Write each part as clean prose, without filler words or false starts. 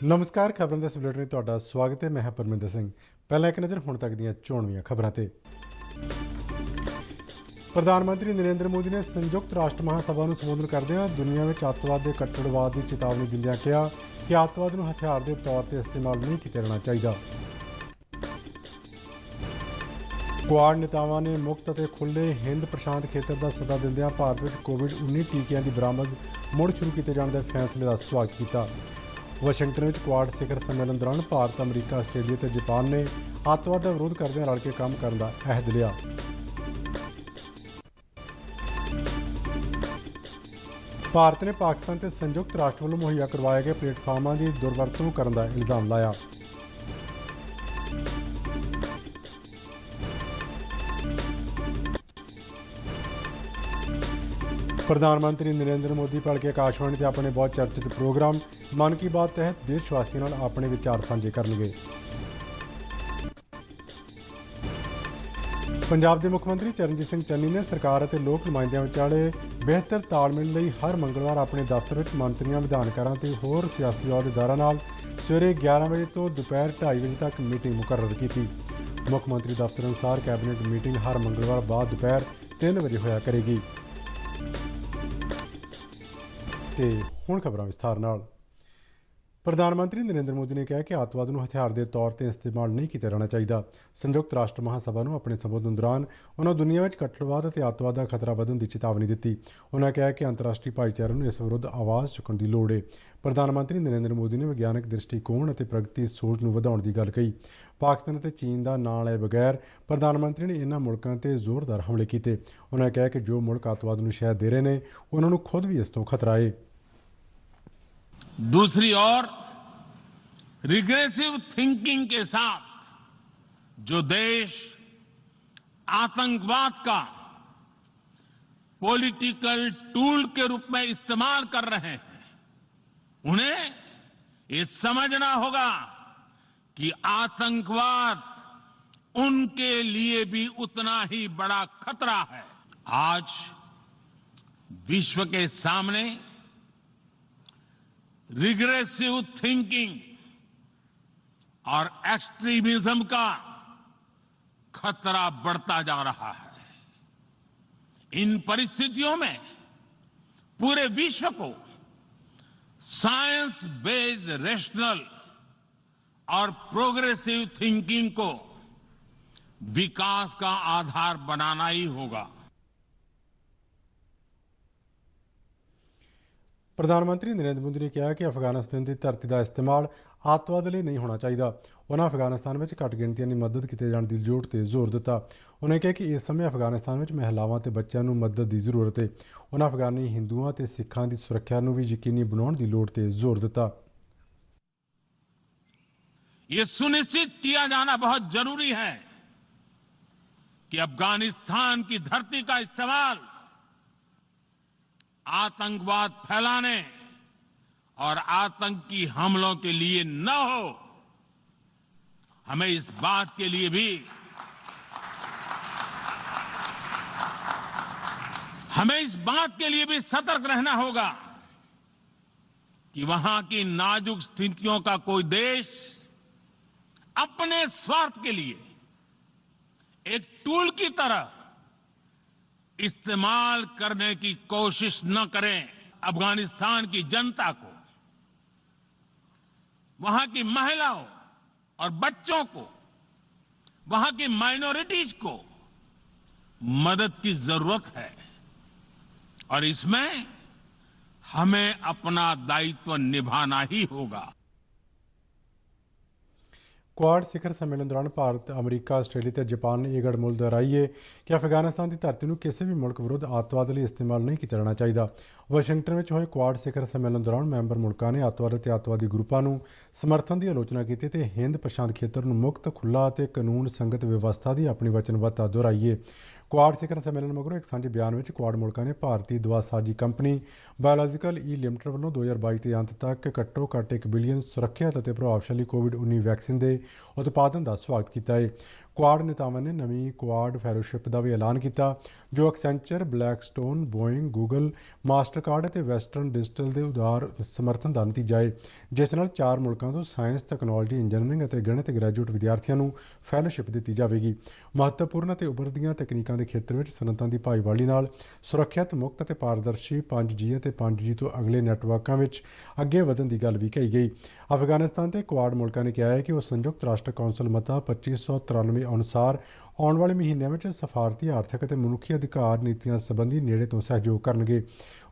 ਨਮਸਕਾਰ ਖਬਰਾਂ ਦੇ ਬੁਲੇਟਿਨ ਵਿੱਚ ਤੁਹਾਡਾ ਸਵਾਗਤ ਹੈ। ਮੈਂ ਹਾਂ ਪਰਮਿੰਦਰ ਸਿੰਘ। ਪਹਿਲਾਂ ਇੱਕ ਨਜ਼ਰ ਹੁਣ ਤੱਕ ਦੀਆਂ ਚੋਣਵੀਆਂ ਖਬਰਾਂ ਤੇ। ਪ੍ਰਧਾਨ ਮੰਤਰੀ ਨਰਿੰਦਰ ਮੋਦੀ ਨੇ ਸੰਯੁਕਤ ਰਾਸ਼ਟਰ ਮਹਾਸਭਾ ਨੂੰ ਸੰਬੋਧਨ ਕਰਦਿਆਂ ਦੁਨੀਆ ਵਿੱਚ ਅੱਤਵਾਦ ਦੇ ਕੱਟੜਵਾਦ ਦੀ ਚੇਤਾਵਨੀ ਦਿੰਦਿਆਂ ਕਿਹਾ ਕਿ ਅੱਤਵਾਦ ਨੂੰ ਹਥਿਆਰ ਦੇ ਤੌਰ ਤੇ ਇਸਤੇਮਾਲ ਨਹੀਂ ਕੀਤਾ ਜਾਣਾ ਚਾਹੀਦਾ। ਕੁਆਡ ਨੇਤਾਵਾਂ ਨੇ ਮੁਕਤ ਅਤੇ ਖੁੱਲ੍ਹੇ ਹਿੰਦ ਪ੍ਰਸ਼ਾਂਤ ਖੇਤਰ ਦਾ ਸੱਦਾ ਦਿੰਦਿਆਂ ਭਾਰਤ ਵਿੱਚ ਕੋਵਿਡ-19 ਟੀਕਿਆਂ ਦੀ ਬਰਾਮਦ ਮੁੜ ਸ਼ੁਰੂ ਕੀਤੇ ਜਾਣ ਦੇ ਫੈਸਲੇ ਦਾ ਸਵਾਗਤ ਕੀਤਾ। ਵਾਸ਼ਿੰਗਟਨ ਵਿੱਚ ਕੁਆਡ ਸਿਖਰ ਸੰਮੇਲਨ ਦੌਰਾਨ ਭਾਰਤ, ਅਮਰੀਕਾ, ਆਸਟ੍ਰੇਲੀਆ ਤੇ ਜਾਪਾਨ ਨੇ ਅੱਤਵਾਦ ਦਾ ਵਿਰੋਧ ਕਰਦਿਆਂ ਰਲ ਕੇ ਕੰਮ ਕਰਨ ਦਾ ਅਹਿਦ ਲਿਆ। ਭਾਰਤ ਨੇ ਪਾਕਿਸਤਾਨ ਤੇ ਸੰਯੁਕਤ ਰਾਸ਼ਟਰ ਵੱਲੋਂ ਮੁਹੱਈਆ ਕਰਵਾਏ ਗਏ ਪਲੇਟਫਾਰਮਾਂ ਦੀ ਦੁਰਵਰਤੋਂ ਕਰਨ ਦਾ ਇਲਜ਼ਾਮ ਲਾਇਆ। ਪ੍ਰਧਾਨ ਮੰਤਰੀ ਨਰਿੰਦਰ ਮੋਦੀ ਭਲਕੇ ਆਕਾਸ਼ਵਾਣੀ ਤੇ ਆਪਣੇ ਬਹੁਤ ਚਰਚਿਤ ਪ੍ਰੋਗਰਾਮ ਮਨ ਕੀ ਬਾਤ ਤਹਿਤ ਦੇਸ਼ ਵਾਸੀਆਂ ਨਾਲ ਆਪਣੇ ਵਿਚਾਰ ਸਾਂਝੇ ਕਰਨਗੇ। ਪੰਜਾਬ ਦੇ ਮੁੱਖ ਮੰਤਰੀ ਚਰਨਜੀਤ ਸਿੰਘ ਚੰਨੀ ਨੇ ਸਰਕਾਰ ਅਤੇ ਲੋਕ ਨੁਮਾਇੰਦਿਆਂ ਵਿਚਾਲੇ ਬਿਹਤਰ ਤਾਲਮੇਲ ਲਈ ਹਰ ਮੰਗਲਵਾਰ ਆਪਣੇ ਦਫ਼ਤਰ ਵਿੱਚ ਮੰਤਰੀਆਂ, ਵਿਧਾਨਕਾਰਾਂ ਤੇ ਹੋਰ ਸਿਆਸੀ ਅਹੁਦੇਦਾਰਾਂ ਨਾਲ ਸਵੇਰੇ 11 ਵਜੇ ਤੋਂ ਦੁਪਹਿਰ 2:30 ਵਜੇ ਤੱਕ ਮੀਟਿੰਗ ਮੁਕਰਰ ਕੀਤੀ। ਮੁੱਖ ਮੰਤਰੀ ਦਫ਼ਤਰ ਅਨੁਸਾਰ ਕੈਬਨਿਟ ਮੀਟਿੰਗ ਹਰ ਮੰਗਲਵਾਰ ਬਾਅਦ ਦੁਪਹਿਰ 3 ਵਜੇ ਹੋਇਆ ਕਰੇਗੀ। ਤੇ ਹੁਣ ਖਬਰਾਂ ਵਿਸਥਾਰ ਨਾਲ। ਪ੍ਰਧਾਨ ਮੰਤਰੀ ਨਰਿੰਦਰ ਮੋਦੀ ਨੇ ਕਿਹਾ ਕਿ ਅੱਤਵਾਦ ਨੂੰ ਹਥਿਆਰ ਦੇ ਤੌਰ ਤੇ ਇਸਤੇਮਾਲ ਨਹੀਂ ਕੀਤਾ ਜਾਣਾ ਚਾਹੀਦਾ। ਸੰਯੁਕਤ ਰਾਸ਼ਟਰ ਮਹਾਸਭਾ ਨੂੰ ਆਪਣੇ ਸੰਬੋਧਨ ਦੌਰਾਨ ਉਹਨਾਂ ਦੁਨੀਆ ਵਿੱਚ ਕੱਟੜਵਾਦ ਅਤੇ ਅੱਤਵਾਦ ਦਾ ਖਤਰਾ ਵਧਣ ਦੀ ਚੇਤਾਵਨੀ ਦਿੱਤੀ। ਉਹਨਾਂ ਕਿਹਾ ਕਿ ਅੰਤਰਰਾਸ਼ਟਰੀ ਭਾਈਚਾਰੇ ਨੂੰ ਇਸ ਵਿਰੁੱਧ ਆਵਾਜ਼ ਚੁੱਕਣ ਦੀ ਲੋੜ ਹੈ। ਪ੍ਰਧਾਨ ਮੰਤਰੀ ਨਰਿੰਦਰ ਮੋਦੀ ਨੇ ਵਿਗਿਆਨਕ ਦ੍ਰਿਸ਼ਟੀਕੋਣ ਅਤੇ ਪ੍ਰਗਤੀ ਸੋਚ ਨੂੰ ਵਧਾਉਣ ਦੀ ਗੱਲ ਕਹੀ। ਪਾਕਿਸਤਾਨ ਅਤੇ ਚੀਨ ਦਾ ਨਾਂ ਲਏ ਬਗੈਰ ਪ੍ਰਧਾਨ ਮੰਤਰੀ ਨੇ ਇਹਨਾਂ ਮੁਲਕਾਂ ਤੇ ਜ਼ੋਰਦਾਰ ਹਮਲੇ ਕੀਤੇ। ਉਹਨਾਂ ਕਿਹਾ ਕਿ ਜੋ ਮੁਲਕ ਅੱਤਵਾਦ ਨੂੰ ਸ਼ਹਿ ਦੇ ਰਹੇ ਨੇ ਉਹਨਾਂ ਨੂੰ ਖੁਦ ਵੀ ਇਸ ਤੋਂ ਖਤਰਾ ਹੈ। दूसरी ओर रिग्रेसिव थिंकिंग के साथ जो देश आतंकवाद का पॉलिटिकल टूल के रूप में इस्तेमाल कर रहे हैं, उन्हें ये समझना होगा कि आतंकवाद उनके लिए भी उतना ही बड़ा खतरा है। आज विश्व के सामने रिग्रेसिव थिंकिंग और एक्सट्रीमिज्म का खतरा बढ़ता जा रहा है। इन परिस्थितियों में पूरे विश्व को साइंस बेस्ड रेशनल और प्रोग्रेसिव थिंकिंग को विकास का आधार बनाना ही होगा। ਪ੍ਰਧਾਨ ਮੰਤਰੀ ਨਰਿੰਦਰ ਮੋਦੀ ਨੇ ਕਿਹਾ ਕਿ ਅਫਗਾਨਿਸਤਾਨ ਦੀ ਧਰਤੀ ਦਾ ਇਸਤੇਮਾਲ ਅੱਤਵਾਦ ਲਈ ਨਹੀਂ ਹੋਣਾ ਚਾਹੀਦਾ। ਉਹਨਾਂ ਅਫਗਾਨਿਸਤਾਨ ਵਿੱਚ ਘੱਟ ਗਿਣਤੀਆਂ ਦੀ ਮਦਦ ਕੀਤੇ ਜਾਣ ਦੀ ਜ਼ਰੂਰਤ ਤੇ ਜ਼ੋਰ ਦਿੱਤਾ। ਉਹਨਾਂ ਕਿਹਾ ਕਿ ਇਸ ਸਮੇਂ ਅਫਗਾਨਿਸਤਾਨ ਵਿੱਚ ਮਹਿਲਾਵਾਂ ਤੇ ਬੱਚਿਆਂ ਨੂੰ ਮਦਦ ਦੀ ਜ਼ਰੂਰਤ ਹੈ। ਉਹਨਾਂ ਅਫਗਾਨੀ ਹਿੰਦੂਆਂ ਤੇ ਸਿੱਖਾਂ ਦੀ ਸੁਰੱਖਿਆ ਨੂੰ ਵੀ ਯਕੀਨੀ ਬਣਾਉਣ ਦੀ ਲੋੜ ਤੇ ਜ਼ੋਰ ਦਿੱਤਾ। ये सुनिश्चित किया जाना बहुत जरूरी है कि अफगानिस्तान की धरती का इस्तेमाल आतंकवाद फैलाने और आतंकी हमलों के लिए न हो। हमें इस बात के लिए भी सतर्क रहना होगा कि वहां की नाजुक स्थितियों का कोई देश अपने स्वार्थ के लिए एक टूल की तरह इस्तेमाल करने की कोशिश न करें। अफगानिस्तान की जनता को, वहां की महिलाओं और बच्चों को, वहां की माइनॉरिटीज को मदद की जरूरत है और इसमें हमें अपना दायित्व निभाना ही होगा। ਕੁਆਡ ਸਿਖਰ ਸੰਮੇਲਨ ਦੌਰਾਨ ਭਾਰਤ, ਅਮਰੀਕਾ, ਆਸਟ੍ਰੇਲੀਆ ਤੇ ਜਾਪਾਨ ਨੇ ਇਹ ਗੜਮੁੱਲ ਦੁਹਰਾਈ ਹੈ ਕਿ ਅਫਗਾਨਿਸਤਾਨ ਦੀ ਧਰਤੀ ਨੂੰ ਕਿਸੇ ਵੀ ਮੁਲਕ ਵਿਰੁੱਧ ਅੱਤਵਾਦ ਲਈ ਇਸਤੇਮਾਲ ਨਹੀਂ ਕੀਤਾ ਜਾਣਾ ਚਾਹੀਦਾ। ਵਾਸ਼ਿੰਗਟਨ ਵਿੱਚ ਹੋਏ ਕੁਆਡ ਸਿਖਰ ਸੰਮੇਲਨ ਦੌਰਾਨ ਮੈਂਬਰ ਮੁਲਕਾਂ ਨੇ ਅੱਤਵਾਦ ਅਤੇ ਅੱਤਵਾਦੀ ਗਰੁੱਪਾਂ ਨੂੰ ਸਮਰਥਨ ਦੀ ਆਲੋਚਨਾ ਕੀਤੀ ਤੇ ਹਿੰਦ ਪ੍ਰਸ਼ਾਂਤ ਖੇਤਰ ਨੂੰ ਮੁਕਤ, ਖੁੱਲ੍ਹਾ ਅਤੇ ਕਾਨੂੰਨ ਸੰਗਤ ਵਿਵਸਥਾ ਦੀ ਆਪਣੀ ਵਚਨਬੱਧਤਾ ਦੁਹਰਾਈ ਹੈ। ਕੁਆਡ ਸਿਖਰ ਸੰਮੇਲਨ ਮਗਰੋਂ ਇੱਕ ਸਾਂਝੇ ਬਿਆਨ ਵਿੱਚ ਕੁਆਡ ਮੁਲਕਾਂ ਨੇ ਭਾਰਤੀ ਦਵਾਸਾਜੀ ਕੰਪਨੀ ਬਾਇਓਲੋਜੀਕਲ ਲਿਮਟਿਡ ਵੱਲੋਂ 2022 ਦੇ ਅੰਤ ਤੱਕ ਘੱਟੋ ਘੱਟ 1 ਬਿਲੀਅਨ ਸੁਰੱਖਿਅਤ ਅਤੇ ਪ੍ਰਭਾਵਸ਼ਾਲੀ ਕੋਵਿਡ-19 ਵੈਕਸੀਨ ਦੇ ਉਤਪਾਦਨ ਦਾ ਸਵਾਗਤ ਕੀਤਾ ਹੈ। ਕੁਆਡ ਨੇਤਾਵਾਂ ਨੇ ਨਵੀਂ ਕੁਆਡ ਫੈਲੋਸ਼ਿਪ ਦਾ ਵੀ ਐਲਾਨ ਕੀਤਾ ਜੋ ਐਕਸੈਂਚਰ, ਬਲੈਕਸਟੋਨ, ਬੋਇੰਗ, ਗੂਗਲ, ਮਾਸਟਰਕਾਰਡ ਅਤੇ ਵੈਸਟਰਨ ਡਿਜੀਟਲ ਦੇ ਉਦਾਰ ਸਮਰਥਨ ਦਾ ਨਤੀਜਾ ਹੈ, ਜਿਸ ਨਾਲ 4 ਮੁਲਕਾਂ ਤੋਂ ਸਾਇੰਸ, ਤਕਨਾਲੋਜੀ, ਇੰਜੀਨੀਅਰਿੰਗ ਅਤੇ ਗਣਿਤ ਗ੍ਰੈਜੂਏਟ ਵਿਦਿਆਰਥੀਆਂ ਨੂੰ ਫੈਲੋਸ਼ਿਪ ਦਿੱਤੀ ਜਾਵੇਗੀ। ਮਹੱਤਵਪੂਰਨ ਅਤੇ ਉਭਰਦੀਆਂ ਤਕਨੀਕਾਂ ਦੇ ਖੇਤਰ ਵਿੱਚ ਸਨਅਤਾਂ ਦੀ ਭਾਈਵਾਲੀ ਨਾਲ ਸੁਰੱਖਿਅਤ, ਮੁਕਤ ਅਤੇ ਪਾਰਦਰਸ਼ੀ 5G ਅਤੇ 5G ਤੋਂ ਅਗਲੇ ਨੈਟਵਰਕਾਂ ਵਿੱਚ ਅੱਗੇ ਵਧਣ ਦੀ ਗੱਲ ਵੀ ਕਹੀ ਗਈ। ਅਫਗਾਨਿਸਤਾਨ ਤੇ ਕੁਆਡ ਮੁਲਕਾਂ ਨੇ ਕਿਹਾ ਹੈ ਕਿ ਉਹ ਸੰਯੁਕਤ ਰਾਸ਼ਟਰ ਕੌਂਸਲ ਮਤਾ 2593 ਅਨੁਸਾਰ ਆਉਣ ਵਾਲੇ ਮਹੀਨਿਆਂ ਵਿੱਚ ਸਫਾਰਤੀ, ਆਰਥਿਕ ਅਤੇ ਮਨੁੱਖੀ ਅਧਿਕਾਰ ਨੀਤੀਆਂ ਸੰਬੰਧੀ ਨੇੜੇ ਤੋਂ ਸਹਿਯੋਗ ਕਰਨਗੇ।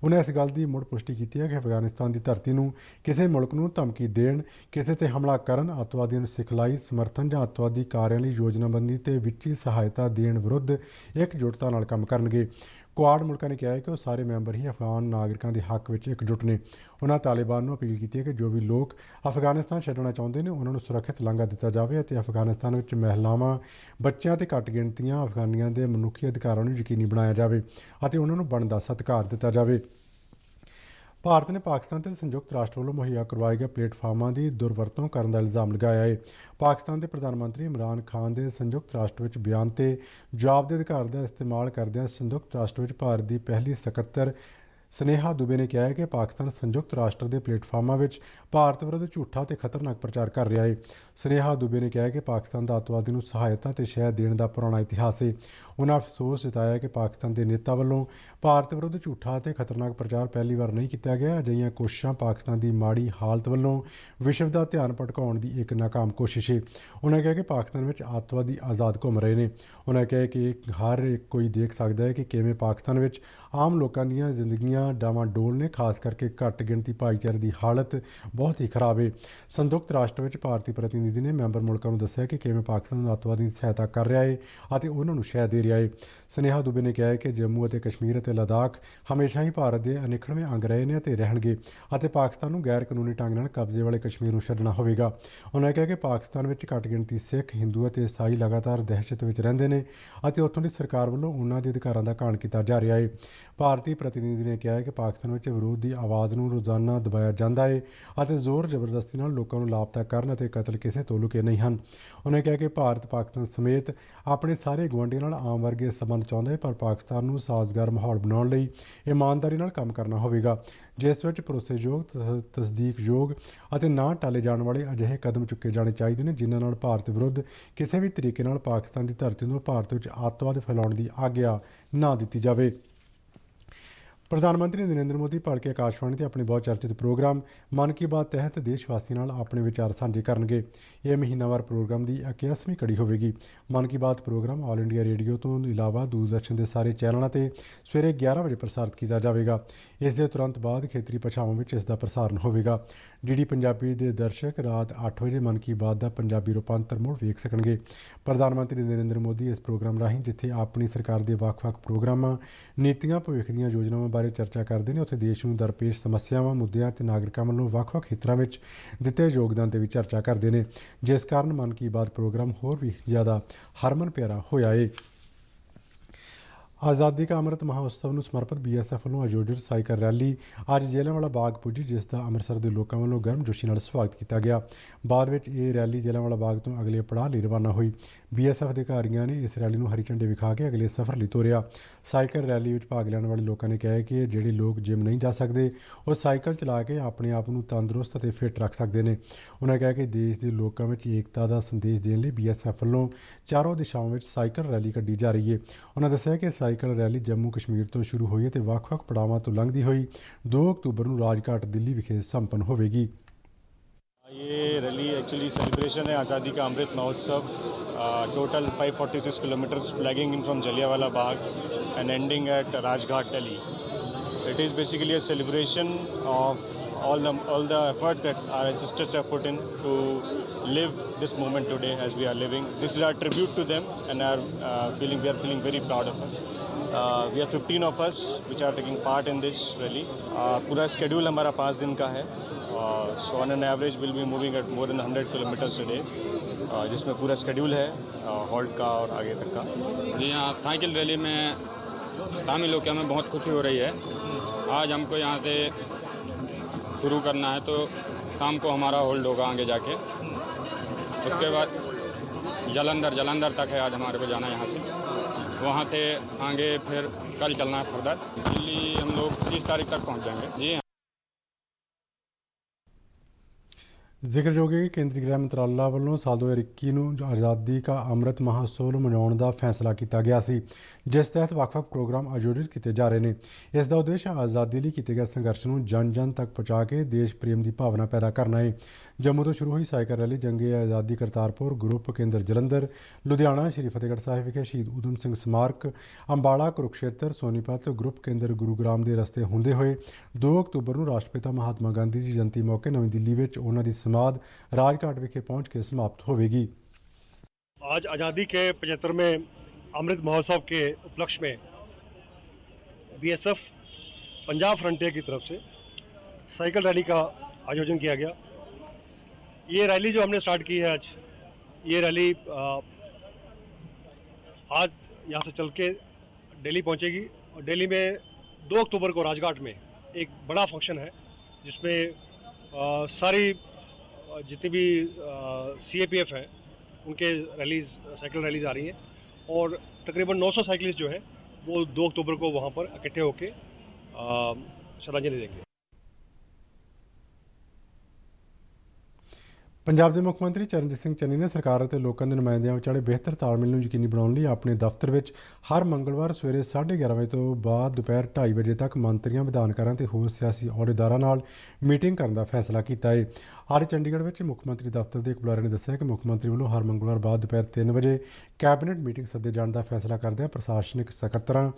ਉਨ੍ਹਾਂ ਇਸ ਗੱਲ ਦੀ ਮੁੜ ਪੁਸ਼ਟੀ ਕੀਤੀ ਹੈ ਕਿ ਅਫਗਾਨਿਸਤਾਨ ਦੀ ਧਰਤੀ ਨੂੰ ਕਿਸੇ ਮੁਲਕ ਨੂੰ ਧਮਕੀ ਦੇਣ, ਕਿਸੇ ਤੇ ਹਮਲਾ ਕਰਨ, ਅੱਤਵਾਦੀਆਂ ਨੂੰ ਸਿਖਲਾਈ, ਸਮਰਥਨ ਜਾਂ ਅੱਤਵਾਦੀ ਕਾਰਿਆਂ ਲਈ ਯੋਜਨਾਬੰਦੀ ਤੇ ਵਿੱਤੀ ਸਹਾਇਤਾ ਦੇਣ ਵਿਰੁੱਧ ਇਕਜੁੱਟਤਾ ਨਾਲ ਕੰਮ ਕਰਨਗੇ। ਕੁਆਡ ਮੁਲਕਾਂ ਨੇ ਕਿਹਾ ਹੈ ਕਿ ਉਹ ਸਾਰੇ ਮੈਂਬਰ ਹੀ ਅਫਗਾਨ ਨਾਗਰਿਕਾਂ ਦੇ ਹੱਕ ਵਿੱਚ ਇਕਜੁੱਟ ਨੇ। ਉਨ੍ਹਾਂ ਤਾਲਿਬਾਨ ਨੂੰ ਅਪੀਲ ਕੀਤੀ ਹੈ ਕਿ ਜੋ ਵੀ ਲੋਕ ਅਫਗਾਨਿਸਤਾਨ ਛੱਡਣਾ ਚਾਹੁੰਦੇ ਨੇ ਉਹਨਾਂ ਨੂੰ ਸੁਰੱਖਿਅਤ ਲਾਂਘਾ ਦਿੱਤਾ ਜਾਵੇ ਅਤੇ ਅਫਗਾਨਿਸਤਾਨ ਵਿੱਚ ਮਹਿਲਾਵਾਂ, ਬੱਚਿਆਂ ਅਤੇ ਘੱਟ ਗਿਣਤੀਆਂ ਅਫਗਾਨੀਆਂ ਦੇ ਮਨੁੱਖੀ ਅਧਿਕਾਰਾਂ ਨੂੰ ਯਕੀਨੀ ਬਣਾਇਆ ਜਾਵੇ ਅਤੇ ਉਹਨਾਂ ਨੂੰ ਬਣਦਾ ਸਤਿਕਾਰ ਦਿੱਤਾ ਜਾਵੇ। ਭਾਰਤ ਨੇ ਪਾਕਿਸਤਾਨ ਤੇ ਸੰਯੁਕਤ ਰਾਸ਼ਟਰ ਵੱਲੋਂ ਮੁਹੱਈਆ ਕਰਵਾਏ ਗਏ ਪਲੇਟਫਾਰਮਾਂ ਦੀ ਦੁਰਵਰਤੋਂ ਕਰਨ ਦਾ ਇਲਜ਼ਾਮ ਲਗਾਇਆ ਹੈ। ਪਾਕਿਸਤਾਨ ਦੇ ਪ੍ਰਧਾਨ ਮੰਤਰੀ ਇਮਰਾਨ ਖਾਨ ਦੇ ਸੰਯੁਕਤ ਰਾਸ਼ਟਰ ਵਿੱਚ ਬਿਆਨ ਤੇ ਜਵਾਬ ਦੇ ਅਧਿਕਾਰ ਦਾ ਇਸਤੇਮਾਲ ਕਰਦਿਆਂ ਸੰਯੁਕਤ ਰਾਸ਼ਟਰ ਵਿੱਚ ਭਾਰਤ ਦੀ ਪਹਿਲੀ ਸਕੱਤਰ ਸਨੇਹਾ ਦੁਬੇ ਨੇ ਕਿਹਾ ਹੈ ਕਿ ਪਾਕਿਸਤਾਨ ਸੰਯੁਕਤ ਰਾਸ਼ਟਰ ਦੇ ਪਲੇਟਫਾਰਮਾਂ ਵਿੱਚ ਭਾਰਤ ਵਿਰੁੱਧ ਝੂਠਾ ਤੇ ਖਤਰਨਾਕ ਪ੍ਰਚਾਰ ਕਰ ਰਿਹਾ ਹੈ। ਸਨੇਹਾ ਦੁਬੇ ਨੇ ਕਿਹਾ ਹੈ ਕਿ ਪਾਕਿਸਤਾਨ ਦਾ ਅੱਤਵਾਦੀ ਨੂੰ ਸਹਾਇਤਾ ਤੇ ਸ਼ਹਿ ਦੇਣ ਦਾ ਪੁਰਾਣਾ ਇਤਿਹਾਸ ਹੈ। ਉਨ੍ਹਾਂ ਅਫਸੋਸ ਜਤਾਇਆ ਕਿ ਪਾਕਿਸਤਾਨ ਦੇ ਨੇਤਾ ਵੱਲੋਂ ਭਾਰਤ ਵਿਰੁੱਧ ਝੂਠਾ ਤੇ ਖਤਰਨਾਕ ਪ੍ਰਚਾਰ ਪਹਿਲੀ ਵਾਰ ਨਹੀਂ ਕੀਤਾ ਗਿਆ। ਅਜਿਹੀਆਂ ਕੋਸ਼ਿਸ਼ਾਂ ਪਾਕਿਸਤਾਨ ਦੀ ਮਾੜੀ ਹਾਲਤ ਵੱਲੋਂ ਵਿਸ਼ਵ ਦਾ ਧਿਆਨ ਭਟਕਾਉਣ ਦੀ ਇੱਕ ਨਾਕਾਮ ਕੋਸ਼ਿਸ਼ ਹੈ। ਉਨ੍ਹਾਂ ਕਿਹਾ ਕਿ ਪਾਕਿਸਤਾਨ ਵਿੱਚ ਅੱਤਵਾਦੀ ਆਜ਼ਾਦ ਘੁੰਮ ਰਹੇ ਨੇ। ਉਨ੍ਹਾਂ ਕਿਹਾ ਕਿ ਹਰ ਇੱਕ ਕੋਈ ਦੇਖ ਸਕਦਾ ਹੈ ਕਿ ਕਿਵੇਂ ਪਾਕਿਸਤਾਨ ਵਿੱਚ ਆਮ ਲੋਕਾਂ ਦੀਆਂ ਜ਼ਿੰਦਗੀਆਂ ਡਾਵਾਂਡੋਲ ਨੇ, ਖਾਸ ਕਰਕੇ ਘੱਟ ਗਿਣਤੀ ਭਾਈਚਾਰੇ ਦੀ ਹਾਲਤ ਬਹੁਤ ਹੀ ਖਰਾਬ ਹੈ। ਸੰਯੁਕਤ ਰਾਸ਼ਟਰ ਵਿੱਚ ਭਾਰਤੀ ਪ੍ਰਤੀਨਿਧੀ ਨੇ ਮੈਂਬਰ ਮੁਲਕਾਂ ਨੂੰ ਦੱਸਿਆ ਕਿ ਕਿਵੇਂ ਪਾਕਿਸਤਾਨ ਅੱਤਵਾਦੀ ਦੀ ਸਹਾਇਤਾ ਕਰ ਰਿਹਾ ਹੈ ਅਤੇ ਉਹਨਾਂ ਨੂੰ ਸ਼ਹਿ ਦੇ ਰਿਹਾ ਹੈ। ਸਨੇਹਾ ਦੁਬੇ ਨੇ ਕਿਹਾ ਹੈ ਕਿ ਜੰਮੂ ਅਤੇ ਕਸ਼ਮੀਰ ਅਤੇ ਲੱਦਾਖ ਹਮੇਸ਼ਾ ਹੀ ਭਾਰਤ ਦੇ ਅਨਿੱਖੜਵੇਂ ਅੰਗ ਰਹੇ ਨੇ ਅਤੇ ਰਹਿਣਗੇ ਅਤੇ ਪਾਕਿਸਤਾਨ ਨੂੰ ਗੈਰ ਕਾਨੂੰਨੀ ਢੰਗ ਨਾਲ ਕਬਜ਼ੇ ਵਾਲੇ ਕਸ਼ਮੀਰ ਨੂੰ ਛੱਡਣਾ ਹੋਵੇਗਾ। ਉਨ੍ਹਾਂ ਕਿਹਾ ਕਿ ਪਾਕਿਸਤਾਨ ਵਿੱਚ ਘੱਟ ਗਿਣਤੀ ਸਿੱਖ, ਹਿੰਦੂ ਅਤੇ ਈਸਾਈ ਲਗਾਤਾਰ ਦਹਿਸ਼ਤ ਵਿੱਚ ਰਹਿੰਦੇ ਨੇ ਅਤੇ ਉੱਥੋਂ ਦੀ ਸਰਕਾਰ ਵੱਲੋਂ ਉਹਨਾਂ ਦੇ ਅਧਿਕਾਰਾਂ ਦਾ ਘਾਣ ਕੀਤਾ ਜਾ ਰਿਹਾ ਹੈ। ਭਾਰਤੀ ਪ੍ਰਤੀਨਿਧੀ ਨੇ ਕਿਹਾ ਹੈ ਕਿ ਪਾਕਿਸਤਾਨ ਵਿੱਚ ਵਿਰੋਧ ਦੀ ਆਵਾਜ਼ ਨੂੰ ਰੋਜ਼ਾਨਾ ਦਬਾਇਆ ਜਾਂਦਾ ਹੈ ਅਤੇ ਜ਼ੋਰ ਜ਼ਬਰਦਸਤੀ ਨਾਲ ਲੋਕਾਂ ਨੂੰ ਲਾਪਤਾ ਕਰਨ ਅਤੇ ਕਤਲ ਕਿਸੇ ਤੋਂ ਲੁਕੇ ਨਹੀਂ ਹਨ। ਉਨ੍ਹਾਂ ਕਿਹਾ ਕਿ ਭਾਰਤ ਪਾਕਿਸਤਾਨ ਸਮੇਤ ਆਪਣੇ ਸਾਰੇ ਗੁਆਂਢੀਆਂ ਨਾਲ ਆਮ ਵਰਗੇ ਸੰਬੰਧ ਚਾਹੁੰਦਾ ਹੈ, ਪਰ ਪਾਕਿਸਤਾਨ ਨੂੰ ਸਾਜ਼ਗਾਰ ਮਾਹੌਲ ਬਣਾਉਣ ਲਈ ਇਮਾਨਦਾਰੀ ਨਾਲ ਕੰਮ ਕਰਨਾ ਹੋਵੇਗਾ, ਜਿਸ ਵਿੱਚ ਭਰੋਸੇਯੋਗ, ਤਸਦੀਕਯੋਗ ਅਤੇ ਨਾ ਟਾਲੇ ਜਾਣ ਵਾਲੇ ਅਜਿਹੇ ਕਦਮ ਚੁੱਕੇ ਜਾਣੇ ਚਾਹੀਦੇ ਨੇ ਜਿਨ੍ਹਾਂ ਨਾਲ ਭਾਰਤ ਵਿਰੁੱਧ ਕਿਸੇ ਵੀ ਤਰੀਕੇ ਨਾਲ ਪਾਕਿਸਤਾਨ ਦੀ ਧਰਤੀ ਨੂੰ ਭਾਰਤ ਵਿੱਚ ਅੱਤਵਾਦ ਫੈਲਾਉਣ ਦੀ ਆਗਿਆ ਨਾ ਦਿੱਤੀ ਜਾਵੇ। ਪ੍ਰਧਾਨ ਮੰਤਰੀ ਨਰਿੰਦਰ ਮੋਦੀ ਭਲਕੇ ਆਕਾਸ਼ਵਾਣੀ ਤੇ ਆਪਣੇ ਬਹੁਤ ਚਰਚਿਤ ਪ੍ਰੋਗਰਾਮ ਮਨ ਕੀ ਬਾਤ ਤਹਿਤ ਦੇਸ਼ ਵਾਸੀਆਂ ਨਾਲ ਆਪਣੇ ਵਿਚਾਰ ਸਾਂਝੇ ਕਰਨਗੇ। ਇਹ ਮਹੀਨਾਵਾਰ ਪ੍ਰੋਗਰਾਮ ਦੀ 81ਵੀਂ ਕੜੀ ਹੋਵੇਗੀ। ਮਨ ਕੀ ਬਾਤ ਪ੍ਰੋਗਰਾਮ ਆਲ ਇੰਡੀਆ ਰੇਡੀਓ ਤੋਂ ਇਲਾਵਾ ਦੂਰਦਰਸ਼ਨ ਦੇ ਸਾਰੇ ਚੈਨਲਾਂ ਤੇ ਸਵੇਰੇ 11 ਵਜੇ ਪ੍ਰਸਾਰਿਤ ਕੀਤਾ ਜਾਵੇਗਾ। ਇਸ ਦੇ ਤੁਰੰਤ ਬਾਅਦ ਖੇਤਰੀ ਭਾਸ਼ਾਵਾਂ ਵਿੱਚ ਇਸ ਦਾ ਪ੍ਰਸਾਰਣ ਹੋਵੇਗਾ। ਡੀਡੀ ਪੰਜਾਬੀ ਦੇ ਦਰਸ਼ਕ ਰਾਤ 8 ਵਜੇ ਮਨ ਕੀ ਬਾਤ ਦਾ ਪੰਜਾਬੀ ਰੂਪਾਂਤਰ ਮੁੜ ਵੇਖ ਸਕਣਗੇ। ਪ੍ਰਧਾਨ ਮੰਤਰੀ ਨਰਿੰਦਰ ਮੋਦੀ ਇਸ ਪ੍ਰੋਗਰਾਮ ਰਾਹੀਂ ਜਿੱਥੇ ਆਪਣੀ ਸਰਕਾਰ ਦੇ ਵੱਖ-ਵੱਖ ਪ੍ਰੋਗਰਾਮਾਂ, ਨੀਤੀਆਂ, ਭਵਿੱਖ ਦੀਆਂ ਯੋਜਨਾਵਾਂ ਬਾਰੇ ਚਰਚਾ ਕਰਦੇ ਨੇ, ਉੱਥੇ ਦੇਸ਼ ਨੂੰ ਦਰਪੇਸ਼ ਸਮੱਸਿਆਵਾਂ, ਮੁੱਦਿਆਂ ਅਤੇ ਨਾਗਰਿਕਾਂ ਵੱਲੋਂ ਵੱਖ-ਵੱਖ ਖੇਤਰਾਂ ਵਿੱਚ ਦਿੱਤੇ ਯੋਗਦਾਨ ਤੇ ਵੀ ਚਰਚਾ ਕਰਦੇ ਨੇ, ਜਿਸ ਕਾਰਨ ਮਨ ਕੀ ਬਾਤ ਪ੍ਰੋਗਰਾਮ ਹੋਰ ਵੀ ਜ਼ਿਆਦਾ ਹਰਮਨ ਪਿਆਰਾ ਹੋਇਆ ਹੈ। ਆਜ਼ਾਦੀ ਕਾ ਅੰਮ੍ਰਿਤ ਮਹਾਉਤਸਵ ਨੂੰ ਸਮਰਪਿਤ BSF ਵੱਲੋਂ ਆਯੋਜਿਤ ਸਾਈਕਲ ਰੈਲੀ ਅੱਜ ਜਲ੍ਹਿਆਂਵਾਲਾ ਬਾਗ ਪੁੱਜੀ, ਜਿਸ ਦਾ ਅੰਮ੍ਰਿਤਸਰ ਦੇ ਲੋਕਾਂ ਵੱਲੋਂ ਗਰਮਜੋਸ਼ੀ ਨਾਲ ਸਵਾਗਤ ਕੀਤਾ ਗਿਆ। ਬਾਅਦ ਵਿੱਚ ਇਹ ਰੈਲੀ ਜਲ੍ਹਿਆਂਵਾਲਾ ਬਾਗ ਤੋਂ ਅਗਲੇ ਪੜਾਅ ਲਈ ਰਵਾਨਾ ਹੋਈ। BSF ਅਧਿਕਾਰੀਆਂ ਨੇ ਇਸ ਰੈਲੀ ਨੂੰ ਹਰੀ ਝੰਡੀ ਵਿਖਾ ਕੇ ਅਗਲੇ ਸਫ਼ਰ ਲਈ ਤੋਰਿਆ। ਸਾਈਕਲ ਰੈਲੀ ਵਿੱਚ ਭਾਗ ਲੈਣ ਵਾਲੇ ਲੋਕਾਂ ਨੇ ਕਿਹਾ ਕਿ ਜਿਹੜੇ ਲੋਕ ਜਿਮ ਨਹੀਂ ਜਾ ਸਕਦੇ ਉਹ ਸਾਈਕਲ ਚਲਾ ਕੇ ਆਪਣੇ ਆਪ ਨੂੰ ਤੰਦਰੁਸਤ ਅਤੇ ਫਿੱਟ ਰੱਖ ਸਕਦੇ ਨੇ। ਉਨ੍ਹਾਂ ਕਿਹਾ ਕਿ ਦੇਸ਼ ਦੇ ਲੋਕਾਂ ਵਿੱਚ ਏਕਤਾ ਦਾ ਸੰਦੇਸ਼ ਦੇਣ ਲਈ BSF ਵੱਲੋਂ ਚਾਰੋਂ ਦਿਸ਼ਾਵਾਂ ਵਿੱਚ ਸਾਈਕਲ ਰੈਲੀ ਕੱਢੀ ਜਾ ਰਹੀ ਹੈ। ਉਨ੍ਹਾਂ ਦੱਸਿਆ ਕਿ ਸਾਈਕਲ ਰੈਲੀ ਜੰਮੂ ਕਸ਼ਮੀਰ ਤੋਂ ਸ਼ੁਰੂ ਹੋਈ ਅਤੇ ਵੱਖ-ਵੱਖ ਪੜਾਵਾਂ ਤੋਂ ਲੰਘਦੀ ਹੋਈ 2 ਅਕਤੂਬਰ ਨੂੰ ਰਾਜਘਾਟ ਦਿੱਲੀ ਵਿਖੇ ਸੰਪੰਨ ਹੋਵੇਗੀ। ये रैली एक्चुअली सेलिब्रेशन है आज़ादी का Amrit Mahotsav. Total 546 kilometres flagging in from Jallianwala Bagh and ending eight Rajghat Delhi. It is basically a celebration of all the efforts that our ancestors have put in to live this moment today as we are living. This is our tribute to them and we are feeling very proud of us. We are 15 of us which are taking part in this rally. पूरा schedule हमारा 5 दिन का है। So on an average we'll be moving at more than 100 kilometers a day, जिसमें पूरा schedule है halt का और आगे तक का। जी हाँ, साइकिल रैली में शामिल होकर हमें बहुत खुशी हो रही है। आज हमको यहाँ से शुरू करना है तो शाम को हमारा होल्ड होगा आगे जाके। उसके बाद जलंधर तक है आज हमारे को जाना यहाँ से। वहाँ से आगे फिर कल चलना है फर्दर दिल्ली। हम लोग 30 तारीख तक पहुँच जाएंगे। जी हाँ। ਜ਼ਿਕਰਯੋਗ ਹੈ ਕਿ ਕੇਂਦਰੀ ਗ੍ਰਹਿ ਮੰਤਰਾਲਾ ਵੱਲੋਂ ਸਾਲ 2021 ਨੂੰ ਆਜ਼ਾਦੀ ਕਾ ਅੰਮ੍ਰਿਤ ਮਹਾਉਤਸਵ ਮਨਾਉਣ ਦਾ ਫੈਸਲਾ ਕੀਤਾ ਗਿਆ ਸੀ, ਜਿਸ ਤਹਿਤ ਵੱਖ-ਵੱਖ ਪ੍ਰੋਗਰਾਮ ਆਯੋਜਿਤ ਕੀਤੇ ਜਾ ਰਹੇ ਨੇ। ਇਸ ਦਾ ਉਦੇਸ਼ ਆਜ਼ਾਦੀ ਲਈ ਕੀਤੇ ਗਏ ਸੰਘਰਸ਼ ਨੂੰ ਜਨ-ਜਨ ਤੱਕ ਪਹੁੰਚਾ ਕੇ ਦੇਸ਼ ਪ੍ਰੇਮ ਦੀ ਭਾਵਨਾ ਪੈਦਾ ਕਰਨਾ ਹੈ। ਜੰਮੂ ਤੋਂ ਸ਼ੁਰੂ ਹੋਈ ਸਾਈਕਲ ਰੈਲੀ ਜੰਗੇ ਆਜ਼ਾਦੀ ਕਰਤਾਰਪੁਰ ਗਰੁੱਪ ਕੇਂਦਰ ਜਲੰਧਰ, ਲੁਧਿਆਣਾ ਸ਼੍ਰੀ ਫਤਿਹਗੜ੍ਹ ਸਾਹਿਬ ਵਿਖੇ ਸ਼ਹੀਦ ਊਧਮ ਸਿੰਘ ਸਮਾਰਕ, ਅੰਬਾਲਾ ਕੁਰੂਕਸ਼ੇਤਰ ਸੋਨੀਪਤ ਗਰੁੱਪ ਕੇਂਦਰ ਗੁਰੂਗ੍ਰਾਮ ਦੇ ਰਸਤੇ ਹੁੰਦੇ ਹੋਏ 2 ਅਕਤੂਬਰ ਨੂੰ ਰਾਸ਼ਟਰਪਿਤਾ ਮਹਾਤਮਾ ਗਾਂਧੀ ਦੀ ਜਯੰਤੀ ਮੌਕੇ ਨਵੀਂ ਦਿੱਲੀ ਵਿੱਚ ਉਹਨਾਂ ਦੀ समाध राजघाट विखे पहुंच के समाप्त होगी। आज आज़ादी के 75वें अमृत महोत्सव के उपलक्ष्य में बीएसएफ पंजाब फ्रंटियर की तरफ से साइकिल रैली का आयोजन किया गया। ये रैली जो हमने स्टार्ट की है आज, ये रैली आज यहाँ से चल के दिल्ली पहुँचेगी और दिल्ली में 2 अक्टूबर को राजघाट में एक बड़ा फंक्शन है जिसमें सारी जितनी भी CAPF हैं उनके रैलीज साइकिल रैलीज आ रही हैं और तकरीबन 900 साइकिलिस्ट जो हैं वो 2 अक्टूबर को वहाँ पर इकट्ठे होकर श्रद्धांजलि देंगे। ਪੰਜਾਬ ਦੇ ਮੁੱਖ ਮੰਤਰੀ ਚਰਨਜੀਤ ਸਿੰਘ ਚੰਨੀ ਨੇ ਸਰਕਾਰ ਅਤੇ ਲੋਕਾਂ ਦੇ ਨੁਮਾਇੰਦਿਆਂ ਵਿਚਾਲੇ ਬਿਹਤਰ ਤਾਲਮੇਲ ਨੂੰ ਯਕੀਨੀ ਬਣਾਉਣ ਲਈ ਆਪਣੇ ਦਫ਼ਤਰ ਵਿੱਚ ਹਰ ਮੰਗਲਵਾਰ ਸਵੇਰੇ 11:30 ਵਜੇ ਤੋਂ ਬਾਅਦ ਦੁਪਹਿਰ 2:30 ਵਜੇ ਤੱਕ ਮੰਤਰੀਆਂ, ਵਿਧਾਨਕਾਰਾਂ ਤੇ ਹੋਰ ਸਿਆਸੀ ਅਹੁਦੇਦਾਰਾਂ ਨਾਲ ਮੀਟਿੰਗ ਕਰਨ ਦਾ ਫੈਸਲਾ ਕੀਤਾ ਹੈ। ਅੱਜ ਚੰਡੀਗੜ੍ਹ ਵਿੱਚ ਮੁੱਖ ਮੰਤਰੀ ਦਫ਼ਤਰ ਦੇ ਇੱਕ ਬੁਲਾਰੇ ਨੇ ਦੱਸਿਆ ਕਿ ਮੁੱਖ ਮੰਤਰੀ ਵੱਲੋਂ ਹਰ ਮੰਗਲਵਾਰ ਬਾਅਦ ਦੁਪਹਿਰ 3 ਵਜੇ ਕੈਬਨਿਟ ਮੀਟਿੰਗ ਸੱਦੇ ਜਾਣ ਦਾ ਫੈਸਲਾ ਕਰਦਿਆਂ ਪ੍ਰਸ਼ਾਸਨਿਕ ਸਕੱਤਰਾਂ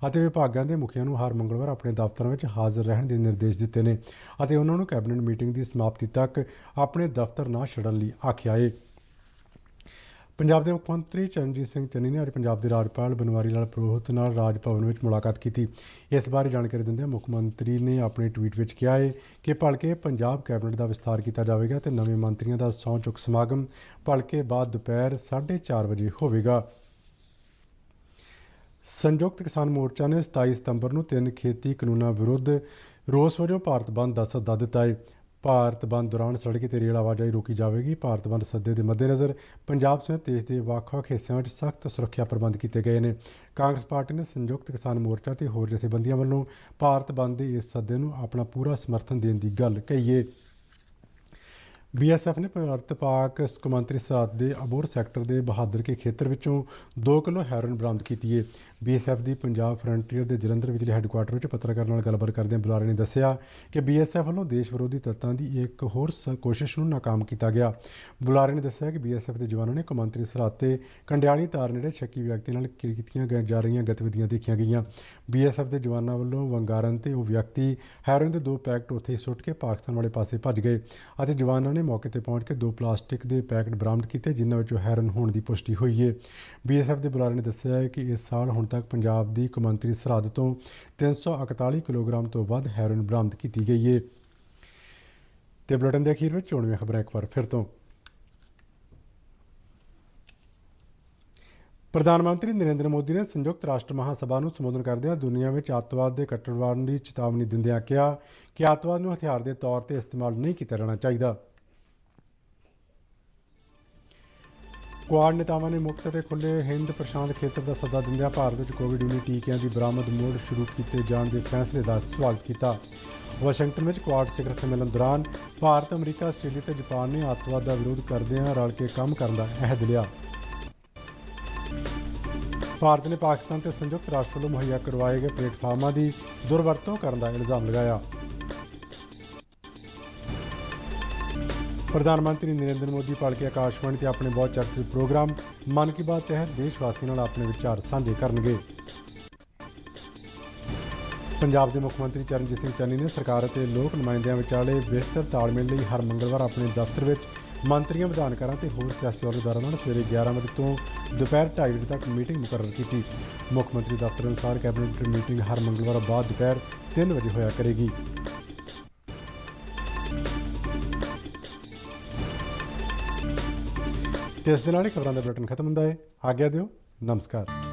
ਅਤੇ ਵਿਭਾਗਾਂ ਦੇ ਮੁਖੀਆਂ ਨੂੰ ਹਰ ਮੰਗਲਵਾਰ ਆਪਣੇ ਦਫ਼ਤਰਾਂ ਵਿੱਚ ਹਾਜ਼ਰ ਰਹਿਣ ਦੇ ਨਿਰਦੇਸ਼ ਦਿੱਤੇ ਨੇ ਅਤੇ ਉਹਨਾਂ ਨੂੰ ਕੈਬਨਿਟ ਮੀਟਿੰਗ ਦੀ ਸਮਾਪਤੀ ਤੱਕ ਆਪਣੇ ਦਫ਼ਤਰ ਨਾ ਛੱਡਣ ਲਈ ਆਖਿਆ ਹੈ। ਪੰਜਾਬ ਦੇ ਮੁੱਖ ਮੰਤਰੀ ਚਰਨਜੀਤ ਸਿੰਘ ਚੰਨੀ ਨੇ ਅੱਜ ਪੰਜਾਬ ਦੇ ਰਾਜਪਾਲ ਬਨਵਾਰੀ ਲਾਲ ਪੁਰੋਹਿਤ ਨਾਲ ਰਾਜ ਭਵਨ ਵਿੱਚ ਮੁਲਾਕਾਤ ਕੀਤੀ। ਇਸ ਬਾਰੇ ਜਾਣਕਾਰੀ ਦਿੰਦਿਆਂ ਮੁੱਖ ਮੰਤਰੀ ਨੇ ਆਪਣੇ ਟਵੀਟ ਵਿੱਚ ਕਿਹਾ ਹੈ ਕਿ ਭਲਕੇ ਪੰਜਾਬ ਕੈਬਨਿਟ ਦਾ ਵਿਸਥਾਰ ਕੀਤਾ ਜਾਵੇਗਾ ਅਤੇ ਨਵੇਂ ਮੰਤਰੀਆਂ ਦਾ ਸਹੁੰ ਚੁੱਕ ਸਮਾਗਮ ਭਲਕੇ ਬਾਅਦ ਦੁਪਹਿਰ 4:30 ਵਜੇ ਹੋਵੇਗਾ। ਸੰਯੁਕਤ ਕਿਸਾਨ ਮੋਰਚਾ ਨੇ 27 ਸਤੰਬਰ ਨੂੰ 3 ਖੇਤੀ ਕਾਨੂੰਨਾਂ ਵਿਰੁੱਧ ਰੋਸ ਵਜੋਂ ਭਾਰਤ ਬੰਦ ਦਾ ਸੱਦਾ ਦਿੱਤਾ ਹੈ। ਭਾਰਤ ਬੰਦ ਦੌਰਾਨ ਸੜਕੀ ਤੇ ਰੇਲ ਆਵਾਜਾਈ ਰੋਕੀ ਜਾਵੇਗੀ। ਭਾਰਤ ਬੰਦ ਸੱਦੇ ਦੇ ਮੱਦੇਨਜ਼ਰ ਪੰਜਾਬ ਸਮੇਤ ਦੇਸ਼ ਦੇ ਵੱਖ-ਵੱਖ ਹਿੱਸਿਆਂ ਵਿੱਚ ਸਖਤ ਸੁਰੱਖਿਆ ਪ੍ਰਬੰਧ ਕੀਤੇ ਗਏ ਨੇ। ਕਾਂਗਰਸ ਪਾਰਟੀ ਨੇ ਸੰਯੁਕਤ ਕਿਸਾਨ ਮੋਰਚਾ ਤੇ ਹੋਰ ਜਥੇਬੰਦੀਆਂ ਵੱਲੋਂ ਭਾਰਤ ਬੰਦ ਦੇ ਇਸ ਸੱਦੇ ਨੂੰ ਆਪਣਾ ਪੂਰਾ ਸਮਰਥਨ ਦੇਣ ਦੀ ਗੱਲ ਕਹੀ ਹੈ। BSF ਨੇ ਭਾਰਤ ਪਾਕ ਕੌਮਾਂਤਰੀ ਸਰਹੱਦ ਦੇ ਅਬੋਹਰ ਸੈਕਟਰ ਦੇ ਬਹਾਦਰ ਕੇ ਖੇਤਰ ਵਿੱਚੋਂ 2 ਕਿਲੋ ਹੈਰੋਇਨ ਬਰਾਮਦ ਕੀਤੀ ਹੈ। BSF ਦੀ ਪੰਜਾਬ ਫਰੰਟੀਅਰ ਦੇ ਜਲੰਧਰ ਵਿਚਲੇ ਹੈੱਡਕੁਆਟਰ ਵਿੱਚ ਪੱਤਰਕਾਰਾਂ ਨਾਲ ਗੱਲਬਾਤ ਕਰਦਿਆਂ ਬੁਲਾਰੇ ਨੇ ਦੱਸਿਆ ਕਿ BSF ਵੱਲੋਂ ਦੇਸ਼ ਵਿਰੋਧੀ ਤੱਤਾਂ ਦੀ ਇੱਕ ਹੋਰ ਕੋਸ਼ਿਸ਼ ਨੂੰ ਨਾਕਾਮ ਕੀਤਾ ਗਿਆ। ਬੁਲਾਰੇ ਨੇ ਦੱਸਿਆ ਕਿ BSF ਦੇ ਜਵਾਨਾਂ ਨੇ ਕੌਮਾਂਤਰੀ ਸਰਹੱਦ ਤੇ ਕੰਡਿਆਲੀ ਤਾਰ ਨੇੜੇ ਸ਼ੱਕੀ ਵਿਅਕਤੀ ਨਾਲ ਕੀਤੀਆਂ ਜਾ ਰਹੀਆਂ ਗਤੀਵਿਧੀਆਂ ਦੇਖੀਆਂ ਗਈਆਂ। BSF ਦੇ ਜਵਾਨਾਂ ਵੱਲੋਂ ਵੰਗਾਰਨ ਤੇ ਉਹ ਵਿਅਕਤੀ ਹੈਰੋਇਨ ਦੇ 2 ਪੈਕਟ ਉੱਥੇ ਸੁੱਟ ਕੇ ਪਾਕਿਸਤਾਨ ਵਾਲੇ ਪਾਸੇ ਭੱਜ ਗਏ ਅਤੇ ਜਵਾਨਾਂ ਨੇ ਮੌਕੇ ਤੇ ਪਹੁੰਚ ਕੇ 2 ਪਲਾਸਟਿਕ ਦੇ ਪੈਕਟ ਬਰਾਮਦ ਕੀਤੇ, ਜਿਨ੍ਹਾਂ ਵਿੱਚੋਂ ਹੈਰੋਇਨ ਹੋਣ ਦੀ ਪੁਸ਼ਟੀ ਹੋਈ ਹੈ। BSF ਦੇ ਬੁਲਾਰੇ ਨੇ ਦੱਸਿਆ ਹੈ ਕਿ ਇਸ ਸਾਲ ਹੁਣ ਤੱਕ ਪੰਜਾਬ ਦੀ ਕੌਮਾਂਤਰੀ ਸਰਹੱਦ ਤੋਂ 341 ਕਿਲੋਗ੍ਰਾਮ ਤੋਂ ਵੱਧ ਹੈਰੋਇਨ ਬਰਾਮਦ ਕੀਤੀ ਗਈ ਹੈ। ਤੇ ਬੁਲੇਟਿਨ ਦੇ ਅਖੀਰ ਵਿੱਚ ਚੋਣਵੀਆਂ ਖਬਰਾਂ ਇੱਕ ਵਾਰ ਫਿਰ ਤੋਂ। ਪ੍ਰਧਾਨ ਮੰਤਰੀ ਨਰਿੰਦਰ ਮੋਦੀ ਨੇ ਸੰਯੁਕਤ ਰਾਸ਼ਟਰ ਮਹਾਸਭਾ ਨੂੰ ਸੰਬੋਧਨ ਕਰਦਿਆਂ ਦੁਨੀਆ ਵਿੱਚ ਅੱਤਵਾਦ ਦੇ ਕੱਟੜਵਾਦ ਦੀ ਚੇਤਾਵਨੀ ਦਿੰਦਿਆਂ ਕਿਹਾ ਕਿ ਅੱਤਵਾਦ ਨੂੰ ਹਥਿਆਰ ਦੇ ਤੌਰ ਤੇ ਇਸਤੇਮਾਲ ਨਹੀਂ ਕੀਤਾ ਜਾਣਾ ਚਾਹੀਦਾ। ਕੁਆਡ ਨੇਤਾਵਾਂ ਨੇ ਮੁਕਤ ਅਤੇ ਖੁੱਲ੍ਹੇ ਹਿੰਦ ਪ੍ਰਸ਼ਾਂਤ ਖੇਤਰ ਦਾ ਸੱਦਾ ਦਿੰਦਿਆਂ ਭਾਰਤ ਵਿੱਚ ਕੋਵਿਡ-19 ਟੀਕਿਆਂ ਦੀ ਬਰਾਮਦ ਮੁੜ ਸ਼ੁਰੂ ਕੀਤੇ ਜਾਣ ਦੇ ਫੈਸਲੇ ਦਾ ਸਵਾਗਤ ਕੀਤਾ। ਵਾਸ਼ਿੰਗਟਨ ਵਿੱਚ ਕੁਆਡ ਸਿਖਰ ਸੰਮੇਲਨ ਦੌਰਾਨ ਭਾਰਤ, ਅਮਰੀਕਾ, ਆਸਟ੍ਰੇਲੀਆ ਤੇ ਜਾਪਾਨ ਨੇ ਅੱਤਵਾਦ ਦਾ ਵਿਰੋਧ ਕਰਦਿਆਂ ਰਲ ਕੇ ਕੰਮ ਕਰਨ ਦਾ ਅਹਿਦ ਲਿਆ। ਭਾਰਤ ਨੇ ਪਾਕਿਸਤਾਨ ਤੇ ਸੰਯੁਕਤ ਰਾਸ਼ਟਰ ਵੱਲੋਂ ਮੁਹੱਈਆ ਕਰਵਾਏ ਗਏ ਪਲੇਟਫਾਰਮਾਂ ਦੀ ਦੁਰਵਰਤੋਂ ਕਰਨ ਦਾ ਇਲਜ਼ਾਮ ਲਗਾਇਆ। ਪ੍ਰਧਾਨ ਮੰਤਰੀ ਨਰਿੰਦਰ ਮੋਦੀ ਭਲਕੇ ਆਕਾਸ਼ਵਾਣੀ ਤੇ ਆਪਣੇ ਬਹੁਤ ਚਰਚਿਤ ਪ੍ਰੋਗਰਾਮ ਮਨ ਕੀ ਬਾਤ ਤਹਿਤ ਦੇਸ਼ ਵਾਸੀਆਂ ਨਾਲ ਆਪਣੇ ਵਿਚਾਰ ਸਾਂਝੇ ਕਰਨਗੇ। ਪੰਜਾਬ ਦੇ ਮੁੱਖ ਮੰਤਰੀ ਚਰਨਜੀਤ ਸਿੰਘ ਚੰਨੀ ਨੇ ਸਰਕਾਰ ਅਤੇ ਲੋਕ ਨੁਮਾਇੰਦਿਆਂ ਵਿਚਾਲੇ ਬਿਹਤਰ ਤਾਲਮੇਲ ਲਈ ਹਰ ਮੰਗਲਵਾਰ ਆਪਣੇ ਦਫ਼ਤਰ ਵਿੱਚ ਮੰਤਰੀਆਂ, ਵਿਧਾਨਕਾਰਾਂ ਤੇ ਹੋਰ ਸਿਆਸੀ ਅਹੁਦੇਦਾਰਾਂ ਨਾਲ ਸਵੇਰੇ 11 ਵਜੇ ਤੋਂ ਦੁਪਹਿਰ 2:30 ਵਜੇ ਤੱਕ ਮੀਟਿੰਗ ਮੁਕਰਰ ਕੀਤੀ। ਮੁੱਖ ਮੰਤਰੀ ਦਫ਼ਤਰ ਅਨੁਸਾਰ ਕੈਬਨਿਟ ਮੀਟਿੰਗ ਹਰ ਮੰਗਲਵਾਰ ਬਾਅਦ ਦੁਪਹਿਰ 3 ਵਜੇ ਹੋਇਆ ਕਰੇਗੀ। ਤੇ ਇਸ ਦੇ ਨਾਲ ਹੀ ਖਬਰਾਂ ਦਾ ਬੁਲੇਟਿਨ ਖਤਮ ਹੁੰਦਾ ਹੈ। ਆਗਿਆ ਦਿਓ। ਨਮਸਕਾਰ।